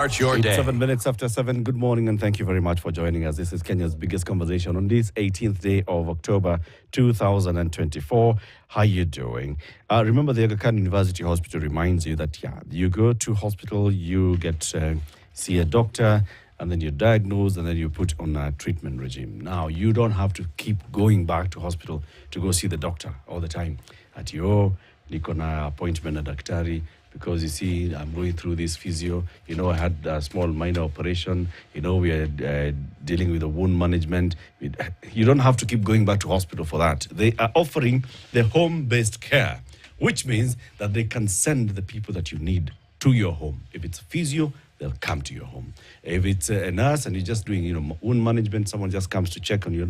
Start your day. 7 minutes after 7. Good morning and thank you very much for joining us. This is Kenya's biggest conversation on this 18th day of October 2024. How you doing? Remember, the Gachagua University Hospital reminds you that, you go to hospital, you get see a doctor, and then you're diagnosed, and then you're put on a treatment regime. Now, you don't have to keep going back to hospital to go see the doctor all the time. At your niko na appointment na daktari, because you see, I'm going through this physio. I had a small minor operation. We are dealing with the wound management. You don't have to keep going back to hospital for that. They are offering the home-based care, which means that they can send the people that you need to your home. If it's physio, they'll come to your home. If it's a nurse and you're just doing, wound management, someone just comes to check on your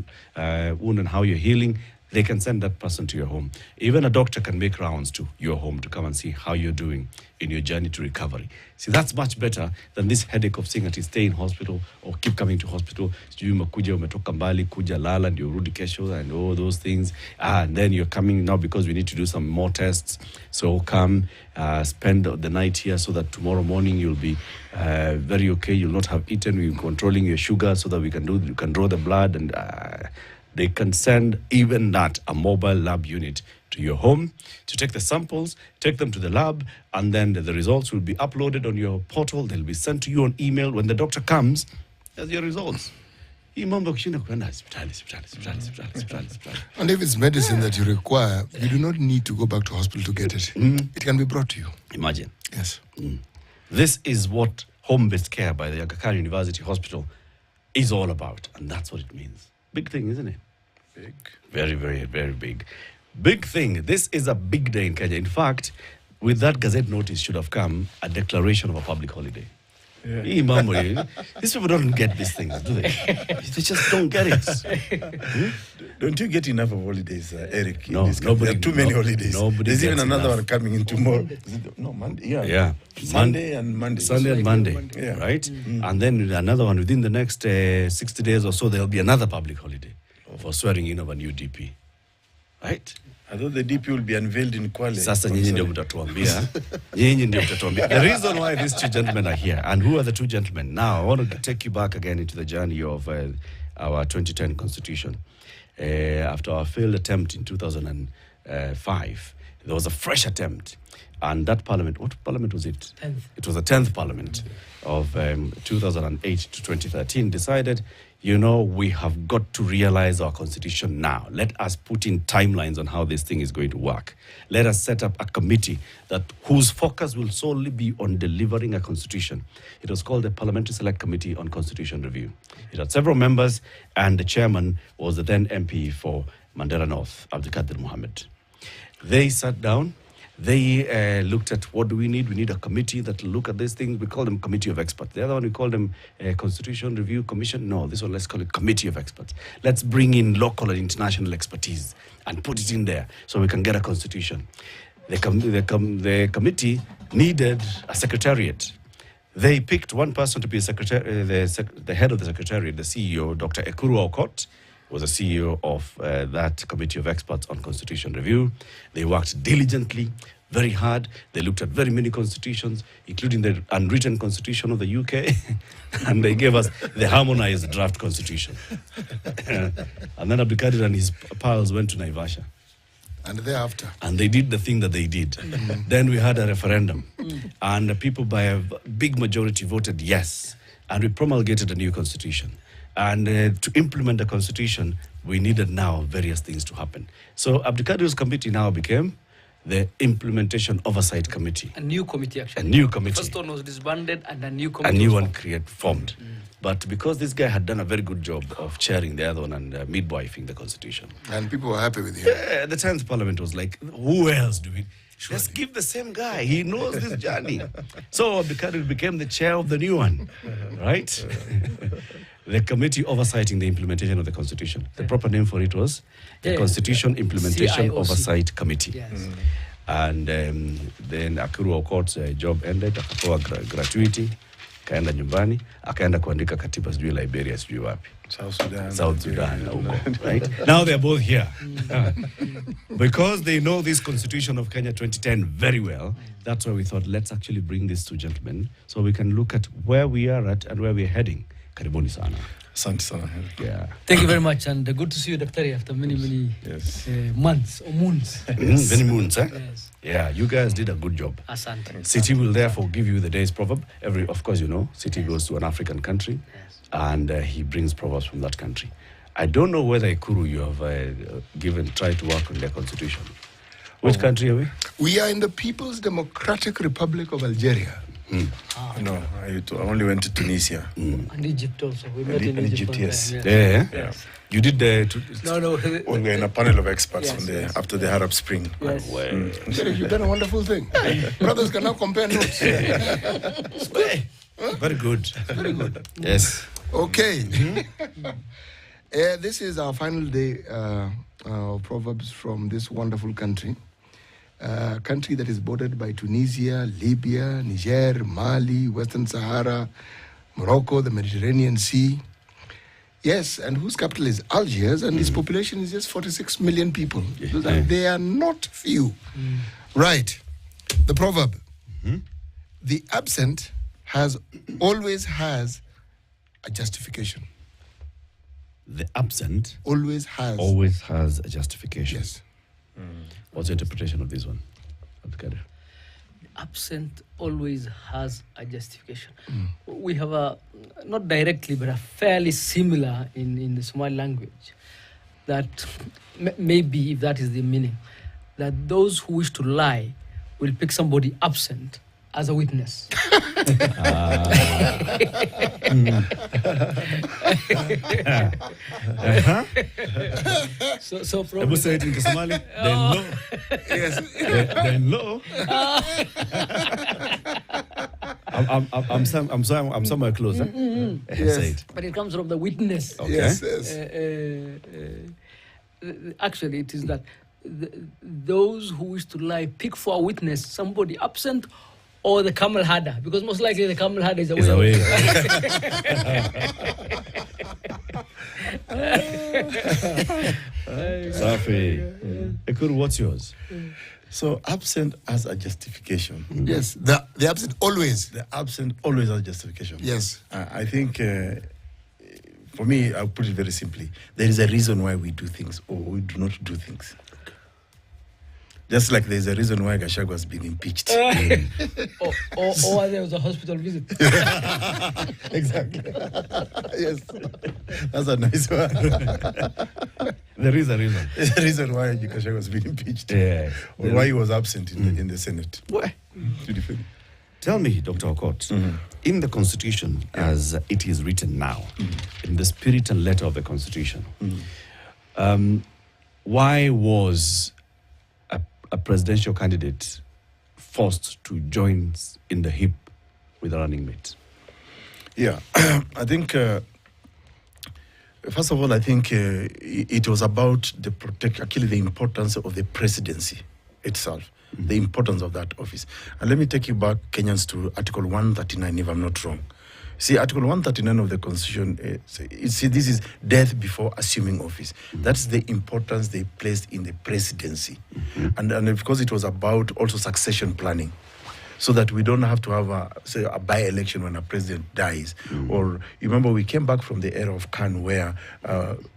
wound and how you're healing, they can send that person to your home. Even a doctor can make rounds to your home to come and see how you're doing in your journey to recovery. See, that's much better than this headache of saying that you stay in hospital or keep coming to hospital. Sijui umekuja umetoka mbali, kuja lala, ndio urudi kesho, and all those things. And then you're coming now because we need to do some more tests. So come, spend the night here so that tomorrow morning you'll be very okay. You'll not have eaten. We're controlling your sugar so that you can draw the blood, and they can send even that, a mobile lab unit, to your home to take the samples, take them to the lab, and then the results will be uploaded on your portal. They'll be sent to you on email. When the doctor comes, there's your results. And if it's medicine that you require, you do not need to go back to hospital to get it. It can be brought to you. Imagine. Yes. This is what home-based care by the Gachagua University Hospital is all about. And that's what it means. Big thing, isn't it? Big. Very, very, very big. Big thing. This is a big day in Kenya. In fact, with that Gazette notice should have come a declaration of a public holiday. Yeah. These people don't get these things, do they? They just don't get it. Don't you get enough of holidays, Eric? No, nobody. Too many holidays. There's even another enough. one coming in tomorrow. No, Monday. Yeah. Sunday and Monday. Sunday and Monday, right? And then another one within the next 60 days or so, there'll be another public holiday for swearing in of a new DP, right? Although the DP will be unveiled in Kwale. Sasa nyinyi ndio mtatuambia. Nyinyi ndio mtatuambia. The reason why these two gentlemen are here, and who are the two gentlemen? Now, I want to take you back again into the journey of our 2010 constitution. After our failed attempt in 2005, there was a fresh attempt. And that parliament, what parliament was it? 10th. It was the 10th parliament of 2008 to 2013 decided, we have got to realize our constitution now. Let us put in timelines on how this thing is going to work. Let us set up a committee whose focus will solely be on delivering a constitution. It was called the Parliamentary Select Committee on Constitution Review. It had several members, and the chairman was the then MP for Mandera North, Abdikadir Mohammed. They sat down. They looked at what do we need. We need a committee that will look at these things. We call them committee of experts. The other one, we call them Constitution Review Commission. No, this one, let's call it committee of experts. Let's bring in local and international expertise and put it in there so we can get a constitution. The committee needed a secretariat. They picked one person to be the head of the secretariat, the CEO, Dr. Ekuru Aukot, was the CEO of that committee of experts on constitution review. They worked diligently, very hard. They looked at very many constitutions, including the unwritten constitution of the UK, and they gave us the harmonized draft constitution. And then Abdikadir and his pals went to Naivasha. And thereafter? And they did the thing that they did. Then we had a referendum, and the people by a big majority voted yes, and we promulgated a new constitution. And to implement the constitution, we needed now various things to happen. So Abdikadir's committee now became the Implementation Oversight Committee. A new committee, actually. A new committee. First one was disbanded and a new committee. A new one formed. But because this guy had done a very good job of chairing the other one and midwifing the constitution. And people were happy with him. Yeah, the 10th parliament was like, who else do we... Let's give the same guy. He knows this journey. So Abdikadir became the chair of the new one, right? The committee oversighting the implementation of the constitution. The proper name for it was the Constitution Implementation CIOC. Oversight Committee. Yes. And then Akuru Okot's job ended, akapewa gratuity, kaenda nyumbani, akaenda kuandika katiba sijui Liberia sijui wapi. South Sudan. Right? Now they're both here. Because they know this constitution of Kenya 2010 very well, that's why we thought, let's actually bring these two gentlemen so we can look at where we are at and where we're heading. Karibuni sana. Asante sana. Yeah. Thank you very much, and good to see you, Daktari, after many months or moons. Many moons, eh? Yes. Yeah, you guys did a good job. Asante. City will therefore give you the day's proverb. Of course, you know, City goes to an African country, and he brings proverbs from that country. I don't know whether Ikuru you have tried to work on their constitution. Which country are we? We are in the People's Democratic Republic of Algeria. No, I only went to Tunisia. And Egypt also. We met in Egypt, one yes. time, Yeah. You did the... No. We were in a panel of experts Yes. after the Arab Spring. Yes. Sheriff, you've done a wonderful thing. Brothers can now compare notes. Very good. Very good. Yes. Okay. This is our final day of Proverbs from this wonderful country. A country that is bordered by Tunisia, Libya, Niger, Mali, Western Sahara, Morocco, the Mediterranean Sea. Yes, and whose capital is Algiers, and its population is just 46 million people. They are not few. Right. The proverb. The absent always has a justification. The absent Always has a justification. Yes. What's your interpretation of this one? Absent always has a justification. We have not directly, but a fairly similar in the Somali language, that maybe, if that is the meaning, that those who wish to lie will pick somebody absent as a witness. So probably... say it in Somali. Then no. Yes. Then no. I'm somewhere close. Yes. Say it. But it comes from the witness. Okay. Yes. Actually, it is that those who wish to lie pick for a witness somebody absent or the camel herder, because most likely the camel herder is away. Safi. Ekuru, what's yours? So absent as a justification. Yes. The absent always. The absent always has a justification. Yes. I think, for me, I'll put it very simply. There is a reason why we do things or we do not do things. Just like there's a reason why Gachagua has been impeached. Or there was a hospital visit. Exactly. Yes. That's a nice one. There is a reason. There's a reason why Gachagua has been impeached. Yeah. Or why he was absent in the Senate. What? Tell me, Dr. Okot, in the Constitution as it is written now, in the spirit and letter of the Constitution, why was a presidential candidate forced to join in the hip with a running mate? Yeah, I think, first of all, I think it was about the importance of the presidency itself, the importance of that office. And let me take you back, Kenyans, to Article 139, if I'm not wrong. See, Article 139 of the Constitution, this is death before assuming office. That's the importance they placed in the presidency. And because it was about also succession planning, so that we don't have to have a by-election when a president dies. Or, you remember, we came back from the era of Khan where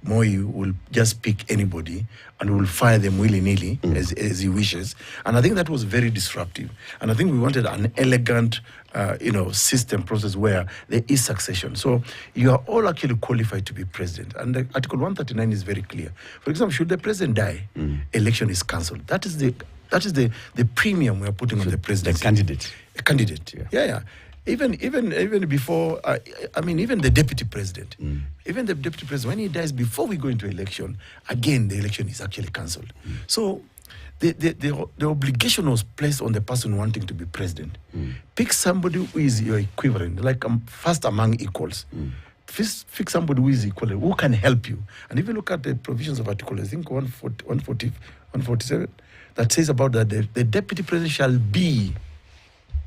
Moi will just pick anybody and will fire them willy-nilly as he wishes. And I think that was very disruptive. And I think we wanted an elegant system process where there is succession. So you are all actually qualified to be president. And Article 139 is very clear. For example, should the president die, election is cancelled. That is the premium we are putting on the president. The candidate. A candidate. Yeah. Even before, even the deputy president. Even the deputy president, when he dies before we go into election, again, the election is actually cancelled. So the obligation was placed on the person wanting to be president. Pick somebody who is your equivalent, like first among equals. Pick somebody who is equal, who can help you. And if you look at the provisions of Article, I think 147, that says about that the deputy president shall be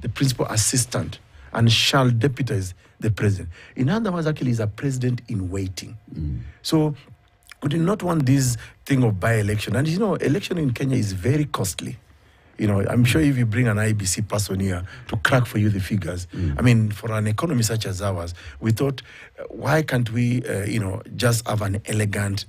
the principal assistant and shall deputize the president. In other words, actually, is a president in waiting. So we do not want this thing of by-election. And election in Kenya is very costly. I'm sure if you bring an IBC person here to crack for you the figures, I mean, for an economy such as ours, we thought, why can't we, just have an elegant,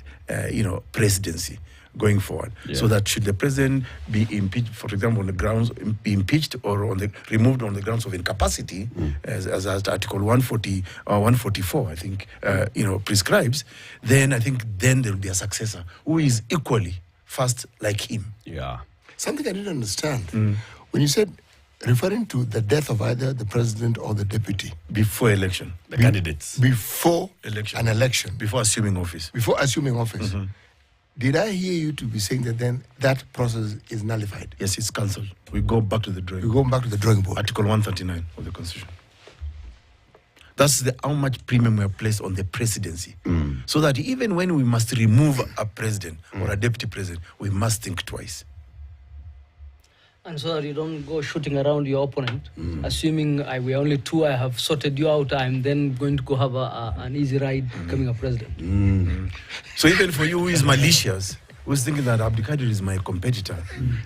presidency going forward, so that should the president be impeached, for example, on the grounds be impeached or removed on the grounds of incapacity, as Article 140 or 144, I think, prescribes, then I think there will be a successor who is equally fast like him. Yeah. Something I didn't understand. When you said, referring to the death of either the president or the deputy. Before election. The candidates. Before election. an election. Before assuming office. Before assuming office. Did I hear you to be saying that then that process is nullified? Yes, it's cancelled. We go back to the drawing We board. go back to the drawing board. Article 139 of the Constitution. That's how much premium we have placed on the presidency. So that even when we must remove a president or a deputy president, we must think twice. And so that you don't go shooting around your opponent, assuming we're only two, I have sorted you out, I'm then going to go have an easy ride becoming a president. So even for you who is malicious, who's thinking that Abdikadir is my competitor,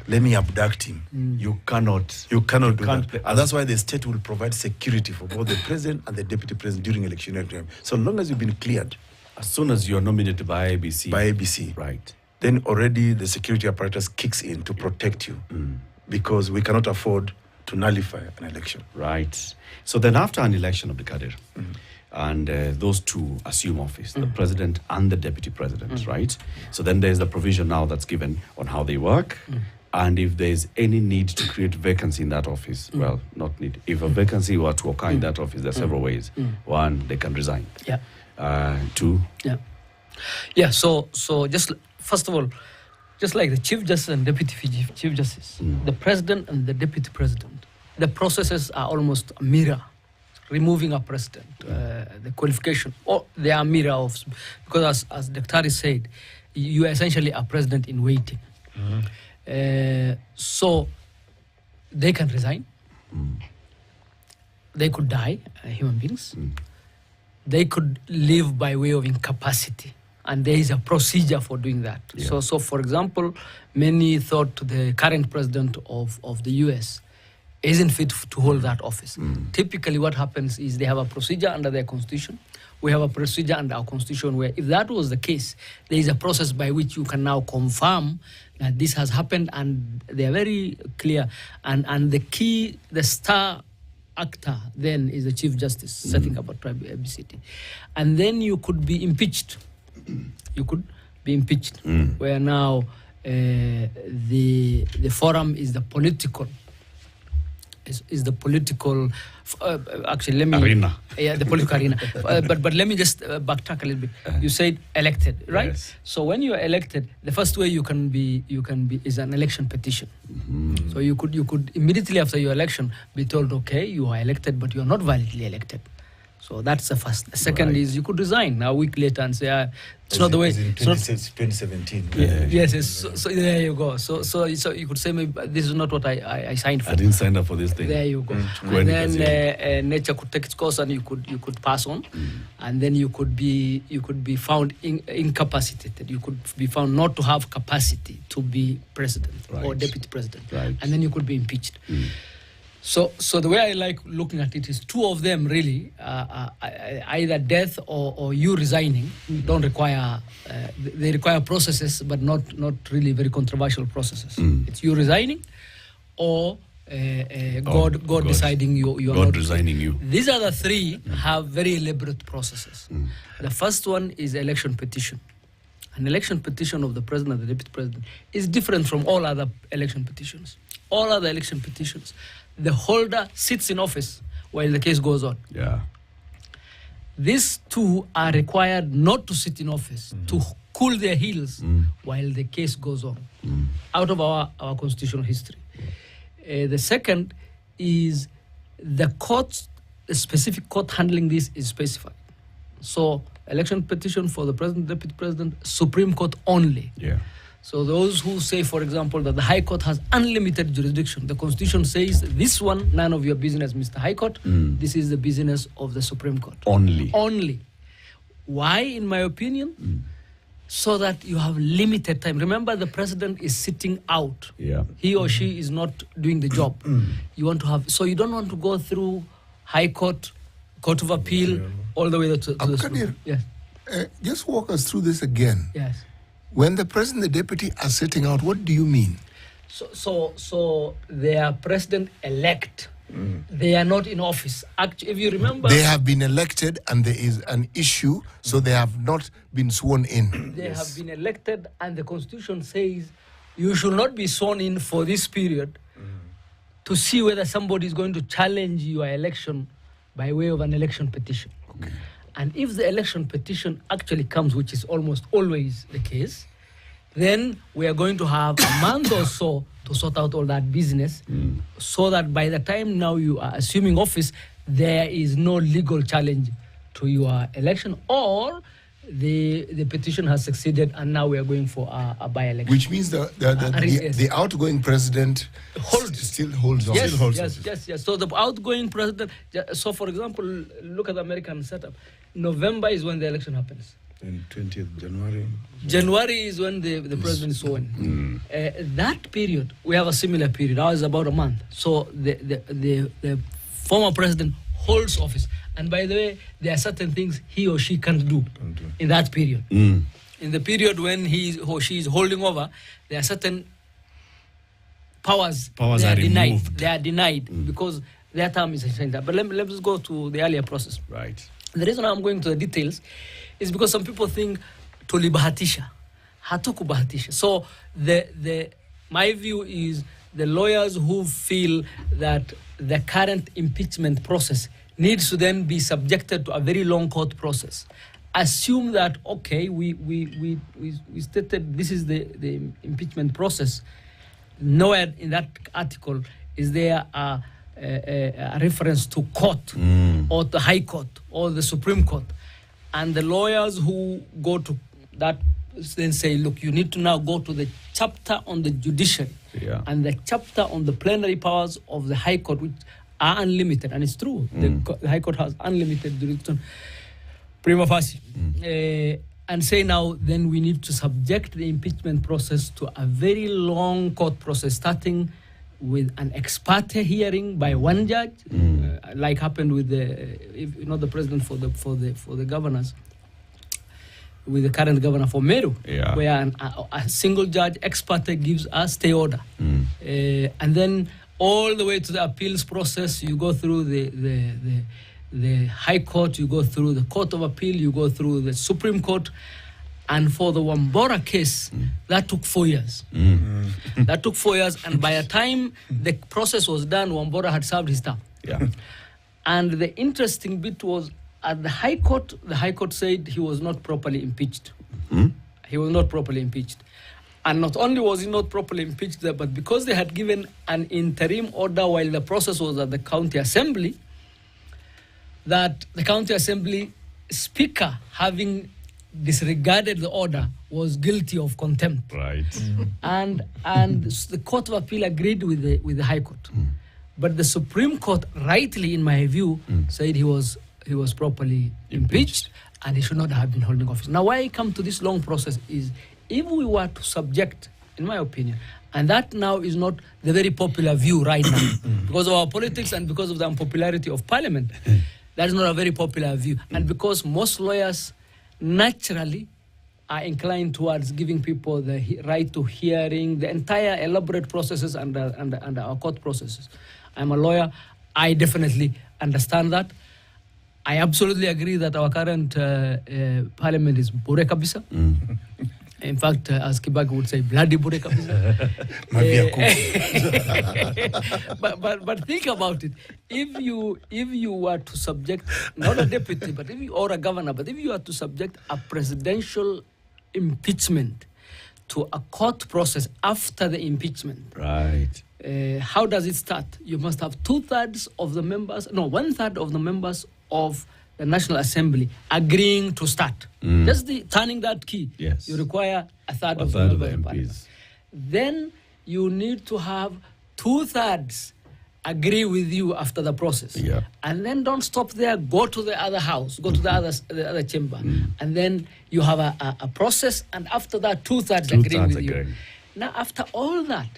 let me abduct him. You cannot. You cannot do can't that. And that's why the state will provide security for both the president and the deputy president during electionary time. So long as you've been cleared. As soon as you're nominated by ABC. By ABC. Right. Then already the security apparatus kicks in to protect you. Because we cannot afford to nullify an election. Right. So then after an election of the Kadir, and those two assume office, the president and the deputy president, right? So then there's the provision now that's given on how they work. And if there's any need to create vacancy in that office, well, not need. If a vacancy were to occur in that office, there are several ways. One, they can resign. Two. Yeah, so just, first of all, just like the Chief Justice and Deputy Chief Justice, the President and the Deputy President, the processes are almost a mirror, removing a president, the qualification, or they are a mirror of, because as Dr. said, you are essentially a president in waiting. So they can resign, they could die, human beings, they could live by way of incapacity. And there is a procedure for doing that. So for example, many thought the current president of the US isn't fit to hold that office. Typically what happens is they have a procedure under their constitution. We have a procedure under our constitution where if that was the case, there is a process by which you can now confirm that this has happened, and they are very clear. And the key, the star actor then is the Chief Justice setting up a tribunal. And then you could be impeached. You could be impeached, where now the forum is the political, is the political. Actually, let me arena. Yeah, the political arena. But let me just backtrack a little bit. You said elected, right? Yes. So when you are elected, the first way you can be is an election petition. So you could immediately after your election be told, okay, you are elected, but you are not validly elected. So that's the first. The second is you could resign a week later and say, it's not the way. It's 2017. Yes. So there you go. So you could say, maybe this is not what I signed for. I didn't sign up for this thing. There you go. And then nature could take its course, and you could pass on, and then you could be found incapacitated. You could be found not to have capacity to be president or deputy president, and then you could be impeached. So the way I like looking at it is two of them really, either death or you resigning, don't require, they require processes, but not really very controversial processes. It's you resigning or God deciding you are God not resigning you. These other three have very elaborate processes. The first one is election petition. An election petition of the president and the deputy president is different from all other election petitions. All other election petitions, the holder sits in office while the case goes on. Yeah. These two are required not to sit in office, to cool their heels while the case goes on, out of our constitutional history. The second is the specific court handling this is specified. So election petition for the president, deputy president, Supreme Court only. Yeah. So those who say, for example, that the High Court has unlimited jurisdiction, the Constitution says this one, none of your business, Mr. High Court. This is the business of the Supreme Court. Only. Why, in my opinion? So that you have limited time. Remember, the president is sitting out. Yeah. He or she is not doing the job. You want to have, so you don't want to go through High Court, Court of Appeal, all the way to the Supreme Court. Yes. Just walk us through this again. Yes. When the president and the deputy are sitting out, what do you mean? So they are president-elect. They are not in office. Actually, if you remember, they have been elected and there is an issue, so they have not been sworn in. They have been elected, and the Constitution says you should not be sworn in for this period to see whether somebody is going to challenge your election by way of an election petition. Okay. And if the election petition actually comes, which is almost always the case, then we are going to have a month or so to sort out all that business, so that by the time now you are assuming office, there is no legal challenge to your election, or the petition has succeeded and now we are going for a by-election. Which means the outgoing president still holds on. Yes. So the outgoing president, so for example, look at the American setup. November is when the election happens. And 20th January. January is when the president is sworn. That period, we have a similar period. Ours is about a month. So the former president holds office. And by the way, there are certain things he or she can't do in that period. In the period when he or she is holding over, there are certain powers Powers are denied. removed. They are denied because their term is extended. But let's go to the earlier process. Right. The reason I'm going to the details is because some people think tulibahatisha, hatukubahatisha. So my view is the lawyers who feel that the current impeachment process needs to then be subjected to a very long court process assume that, okay, we stated this is the impeachment process. Nowhere in that article is there a reference to court or the High Court or the Supreme Court. And the lawyers who go to that then say, look, you need to now go to the chapter on the judiciary and the chapter on the plenary powers of the High Court, which are unlimited. And it's true. The High Court has unlimited jurisdiction, prima facie. And say now, then we need to subject the impeachment process to a very long court process, starting with an ex parte hearing by one judge, like happened with the president for the governors, with the current governor for Meru, where a single judge ex parte gives a stay order, and then all the way to the appeals process, you go through the High Court, you go through the Court of Appeal, you go through the Supreme Court. And for the Wambora case, that took 4 years. That took 4 years, and by the time the process was done, Wambora had served his term. And the interesting bit was, at the High Court said he was not properly impeached. He was not properly impeached. And not only was he not properly impeached there, but because they had given an interim order while the process was at the county assembly, that the county assembly speaker, having disregarded the order, was guilty of contempt. Right. And the Court of Appeal agreed with the High Court. But the Supreme Court, rightly in my view, said he was properly impeached and he should not have been holding office. Now, why I come to this long process is, if we were to subject, in my opinion, and that now is not the very popular view right now, because of our politics and because of the unpopularity of Parliament, that is not a very popular view. And because most lawyers naturally are inclined towards giving people the right to hearing, the entire elaborate processes under our court processes. I'm a lawyer. I definitely understand that. I absolutely agree that our current parliament is bure kabisa. In fact, as Kibaki would say, bloody bure kabisa. But think about it. If you were to subject, not a deputy, but or a governor, but if you were to subject a presidential impeachment to a court process after the impeachment, right? How does it start? You must have 1/3 of the members of the the National Assembly agreeing to start. Just turning that key. Yes. You require a third of the third of members the of Parliament. MPs. Then you need to have 2/3 agree with you after the process. Yeah. And then don't stop there, go to the other house, go to the other chamber. And then you have a process, and after that 2/3 agree Two-thirds with you. agree. Now after all that,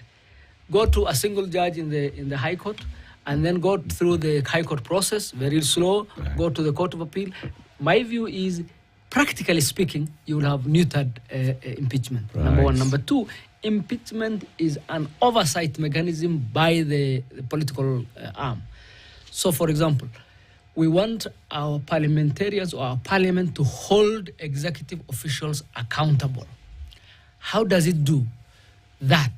go to a single judge in the High Court, and then go through the High Court process, very slow, go to the Court of Appeal. My view is, practically speaking, you will have neutered impeachment, number one. Right. Number two, impeachment is an oversight mechanism by the political arm. So, for example, we want our parliamentarians or our parliament to hold executive officials accountable. How does it do that?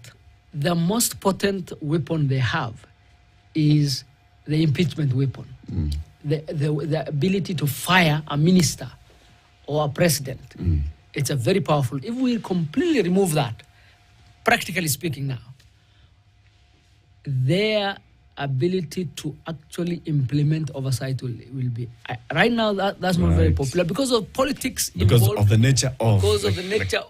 The most potent weapon they have is the impeachment weapon. The ability to fire a minister or a president. It's a very powerful. If we completely remove that, practically speaking now, their ability to actually implement oversight will be. Right now, that's not very popular because of politics Because involved. of the nature of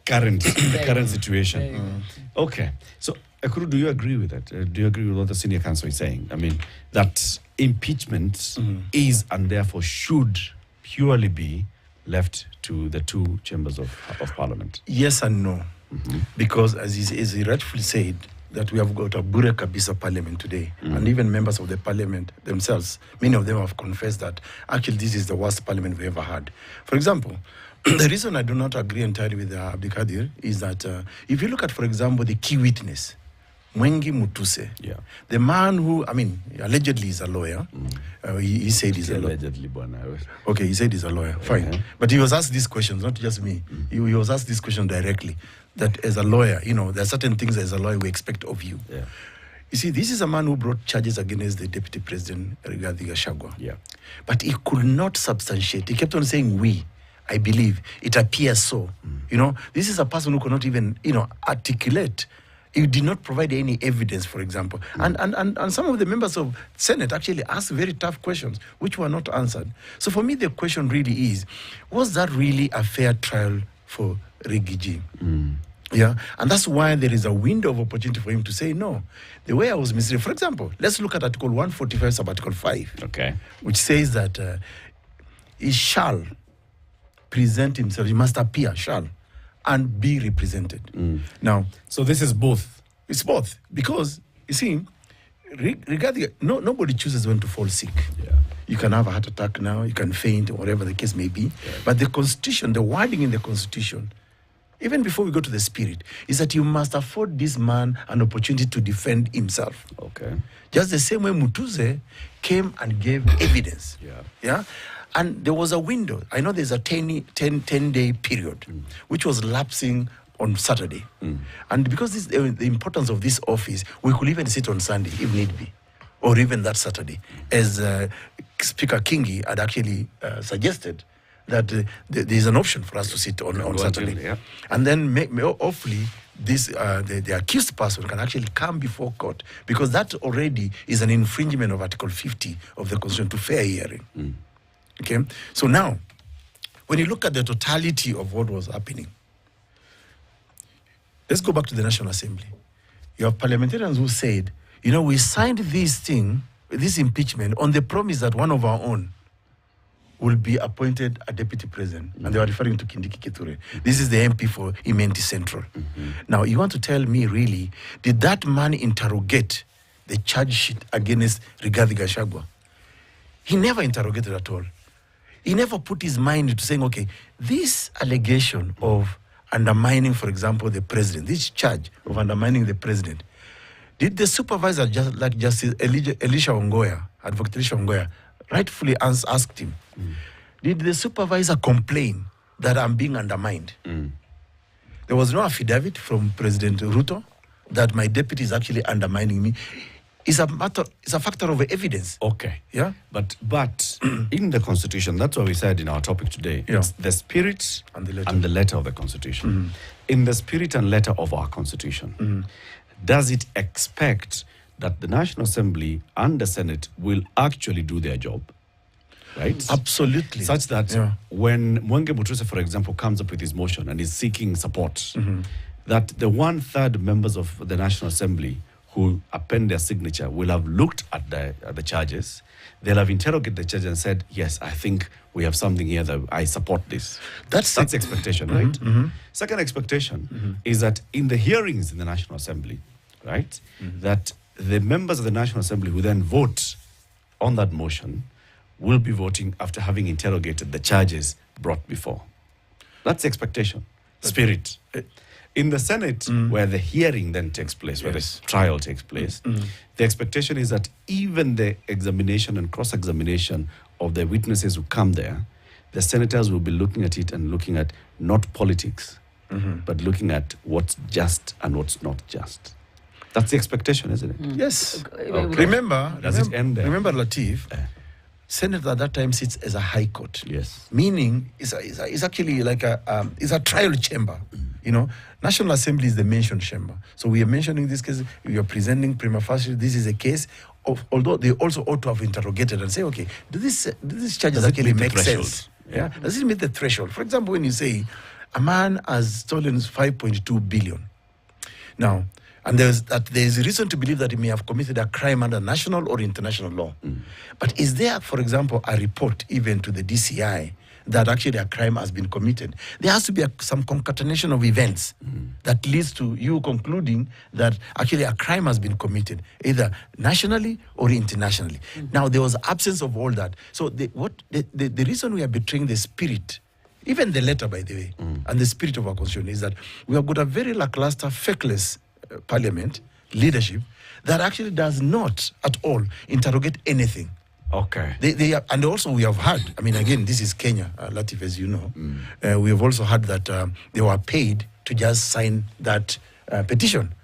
current situation. Okay. So, Ekuru, do you agree with that? Do you agree with what the senior counsel is saying? I mean, that impeachment is and therefore should purely be left to the two chambers of Parliament? Yes and no. Because as he rightfully said, that we have got a Bure Kabisa parliament today, and even members of the parliament themselves, many of them have confessed that actually this is the worst parliament we ever had. For example, the reason I do not agree entirely with Abdikadir is that if you look at, for example, the key witness, Mwengi Mutuse, the man who, I mean, allegedly is a lawyer. He said he's a lawyer. Allegedly, Okay, he said he's a lawyer. Fine. But he was asked these questions, not just me. He was asked this question directly. That as a lawyer, you know, there are certain things as a lawyer we expect of you. Yeah. You see, this is a man who brought charges against the Deputy President, Rigathi Gachagua. Yeah. But he could not substantiate. He kept on saying, we, I believe, it appears so. You know, this is a person who could not even, you know, articulate. He did not provide any evidence, for example. And some of the members of Senate actually asked very tough questions, which were not answered. So for me, the question really is, was that really a fair trial for Rigiji? Yeah, and that's why there is a window of opportunity for him to say no. The way I was misread, for example, let's look at Article 145, Sub-Article 5, Okay. which says that he shall present himself, he must appear, shall, and be represented. Now, So this is both. it's both, because, you see, regarding, nobody chooses when to fall sick. Yeah. You can have a heart attack now, you can faint, or whatever the case may be. But the Constitution, the wording in the Constitution, even before we go to the spirit, is that you must afford this man an opportunity to defend himself. Okay. Just the same way Mutuze came and gave evidence. Yeah. And there was a window. I know there's a 10-day period, which was lapsing on Saturday. And because the importance of this office, we could even sit on Sunday if need be, or even that Saturday, as Speaker Kingi had actually suggested that there is an option for us to sit on Saturday. And then hopefully this the accused person can actually come before court, because that already is an infringement of Article 50 of the Constitution to fair hearing. Okay, so now, when you look at the totality of what was happening, let's go back to the National Assembly. You have parliamentarians who said, you know, we signed this impeachment on the promise that one of our own will be appointed a deputy president. And they were referring to Kindiki Kithure. This is the MP for Imenti Central. Now, you want to tell me, really, did that man interrogate the charge sheet against Rigathi Gachagua? He never interrogated at all. He never put his mind into saying, okay, this allegation of undermining, for example, the president, this charge of undermining the president, did the supervisor, like Justice Elisha Ongoya, Advocate Elisha Ongoya, rightfully asked him, did the supervisor complain that I'm being undermined? There was no affidavit from President Ruto that my deputy is actually undermining me. It's a factor of evidence. Okay. Yeah. But in the Constitution, that's what we said in our topic today. Yeah. It's the spirit And the letter. and the letter of the Constitution. In the spirit and letter of our Constitution, does it expect that the National Assembly and the Senate will actually do their job? right? Absolutely. Such that when Mwenge Mutuse, for example, comes up with his motion and is seeking support, that the 1/3 members of the National Assembly who append their signature will have looked at the charges. They'll have interrogated the judge and said, yes, I think we have something here that I support this. That's expectation, right? Second expectation is that in the hearings in the National Assembly, right, that the members of the National Assembly who then vote on that motion will be voting after having interrogated the charges brought before. That's the expectation, spirit. In the Senate, where the hearing then takes place, where the trial takes place, the expectation is that even the examination and cross-examination of the witnesses who come there, the senators will be looking at it and looking at not politics, but looking at what's just and what's not just. That's the expectation, isn't it? Yes. Okay. Remember, it end there? Remember, Latif, Senate at that time sits as a high court. Yes. Meaning, it's actually like it's a trial chamber. You know, National Assembly is the mention chamber. So we are mentioning this case, we are presenting prima facie, this is a case of, although they also ought to have interrogated and say, okay, do these charges actually make sense? Yeah. Does it meet the threshold? For example, when you say a man has stolen 5.2 billion. Now, and there is reason to believe that he may have committed a crime under national or international law. But is there, for example, a report even to the DCI that actually a crime has been committed? There has to be some concatenation of events that leads to you concluding that actually a crime has been committed, either nationally or internationally. Now, there was absence of all that. So the reason we are betraying the spirit, even the letter, by the way, and the spirit of our constitution, is that we have got a very lackluster, fakeless parliament leadership that actually does not at all interrogate anything. Okay. They are, and also we have heard, I mean, again, this is Kenya, Latif, as you know. We have also heard that they were paid to just sign that petition.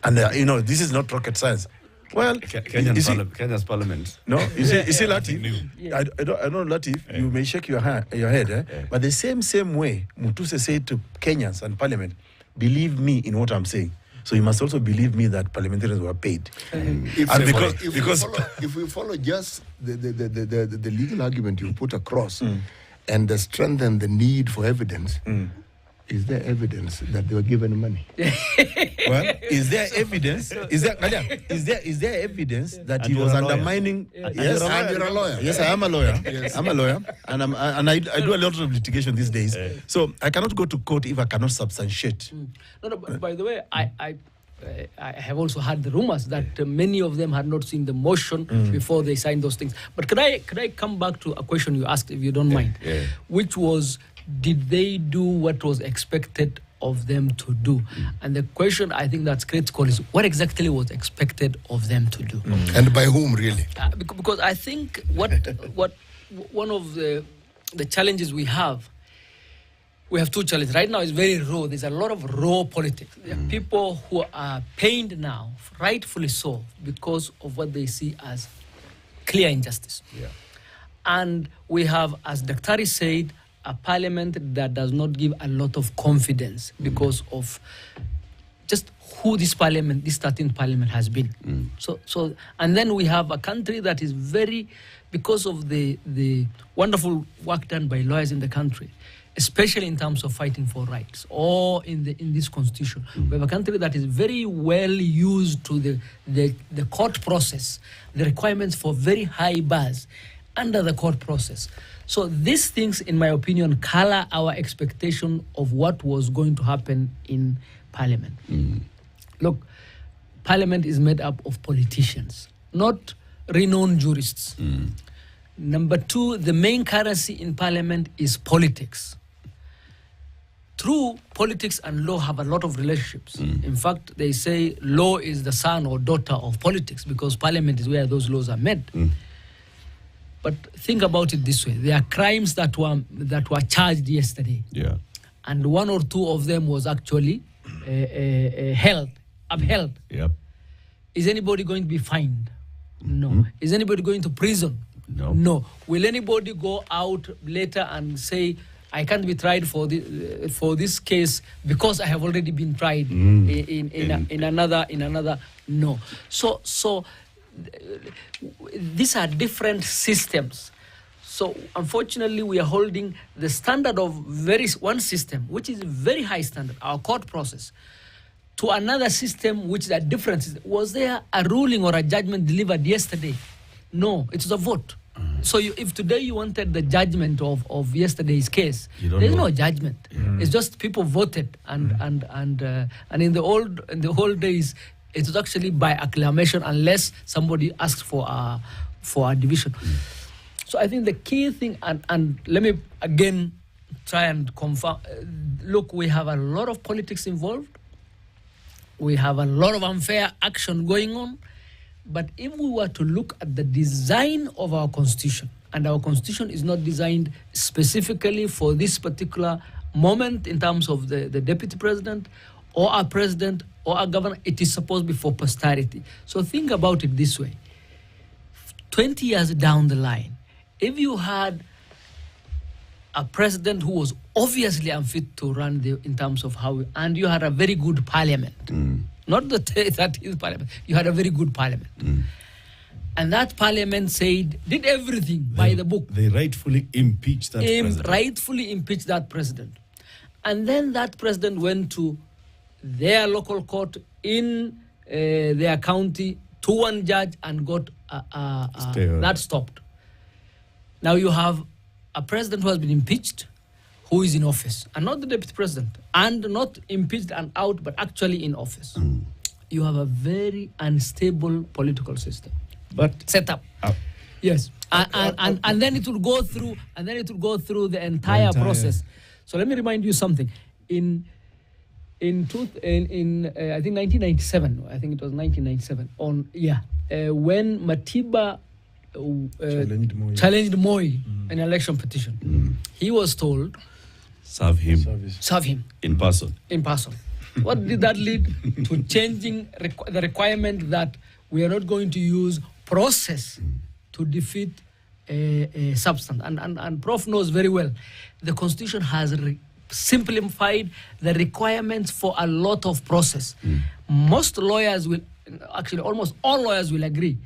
And, you know, this is not rocket science. Well, Kenya's parliament. No, you see Latif, I don't know, Latif, you may shake your head, but the same way Mutuse said to Kenyans and parliament, believe me in what I'm saying. So you must also believe me that parliamentarians were paid. If we follow just the legal argument you put across and strengthen the need for evidence, is there evidence that they were given money? Well, is there evidence? Is there evidence that he was undermining? Yes, and you're a lawyer. Yes, I am a lawyer. Yes. I'm a lawyer, and I do a lot of litigation these days. So I cannot go to court if I cannot substantiate. No, but by the way, I have also heard the rumors that many of them had not seen the motion before they signed those things. But could I come back to a question you asked, if you don't mind, which was, did they do what was expected of them to do? And the question I think that's critical is, what exactly was expected of them to do? And by whom, really? Because I think what one of the challenges we have two challenges. Right now it's very raw. There's a lot of raw politics. There are people who are pained now, rightfully so, because of what they see as clear injustice. Yeah. And we have, as Daktari said, a parliament that does not give a lot of confidence because of just who this 13th parliament has been. So, and then we have a country that is very, because of the wonderful work done by lawyers in the country, especially in terms of fighting for rights, or in this constitution. We have a country that is very well used to the court process, the requirements for very high bars under the court process. So these things, in my opinion, color our expectation of what was going to happen in Parliament. Look, Parliament is made up of politicians, not renowned jurists. Number two, the main currency in Parliament is politics. True, politics and law have a lot of relationships. In fact, they say law is the son or daughter of politics because Parliament is where those laws are made. But think about it this way: there are crimes that were charged yesterday, and one or two of them was actually upheld. Yep. Is anybody going to be fined? No. Is anybody going to prison? No. Will anybody go out later and say, I can't be tried for this case because I have already been tried in another? No. So these are different systems. So unfortunately, we are holding the standard of one system, which is a very high standard, our court process, to another system which is a different system. Was there a ruling or a judgment delivered yesterday? No, it was a vote. So if today you wanted the judgment of yesterday's case, there's no judgment. It's just people voted, and in the old days, it was actually by acclamation unless somebody asked for a division. So I think the key thing, and let me again try and confirm. Look, we have a lot of politics involved. We have a lot of unfair action going on. But if we were to look at the design of our constitution, and our constitution is not designed specifically for this particular moment in terms of the deputy president or a president or a governor, it is supposed to be for posterity. So think about it this way. 20 years down the line, if you had a president who was obviously unfit to run in terms of how, and you had a very good parliament, not the 30th parliament, you had a very good parliament. And that parliament did everything by the book. They rightfully impeached that president. Rightfully impeached that president. And then that president went to their local court in their county to one judge and got that stopped. Now you have a president who has been impeached, who is in office, and not the deputy president, and not impeached and out, but actually in office. You have a very unstable political system. But set up. Yes. And then it will go through, the entire process. So let me remind you something. In I think 1997, when Matiba challenged Moi an election petition, he was told, serve him in person. What did that lead to? Changing the requirement that we are not going to use process to defeat a substance. And Prof knows very well, the Constitution has simplified the requirements for a lot of process. Most lawyers almost all lawyers will agree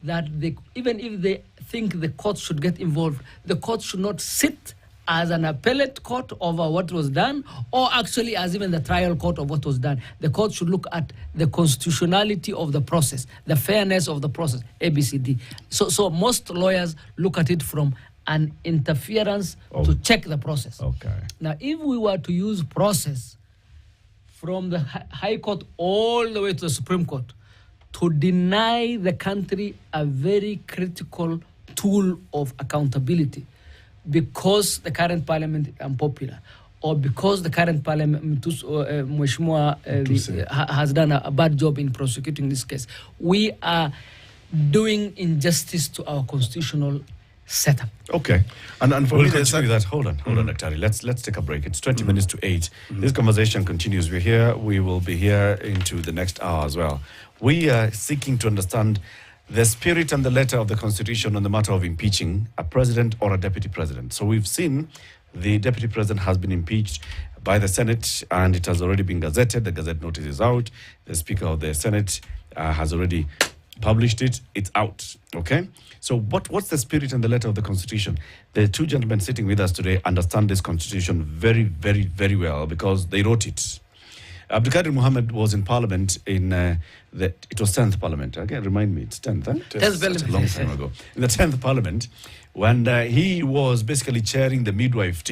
that even if they think the court should get involved, the court should not sit as an appellate court over what was done, or actually as even the trial court of what was done. The court should look at the constitutionality of the process, the fairness of the process, ABCD. So most lawyers look at it from an interference to check the process. Okay. Now, if we were to use process from the High Court all the way to the Supreme Court to deny the country a very critical tool of accountability, because the current parliament is unpopular, or because the current parliament, Mheshimiwa, has done a bad job in prosecuting this case, we are doing injustice to our constitutional setup. Okay. And for me, continue that. Hold on, Daktari. Let's take a break. It's 20 minutes to 8. This conversation continues. We will be here into the next hour as well. We are seeking to understand the spirit and the letter of the Constitution on the matter of impeaching a president or a deputy president. So we've seen the deputy president has been impeached by the Senate, and it has already been gazetted. The Gazette notice is out. The Speaker of the Senate has already published it. It's out. Okay? So what's the spirit and the letter of the Constitution? The two gentlemen sitting with us today understand this Constitution very, very, very well because they wrote it. Abdulkadir Mohammed was in Parliament in it was 10th Parliament. Again, remind me, it's 10th, huh? 10th Parliament. A long time ago. In the 10th Parliament, when he was basically chairing the midwife team.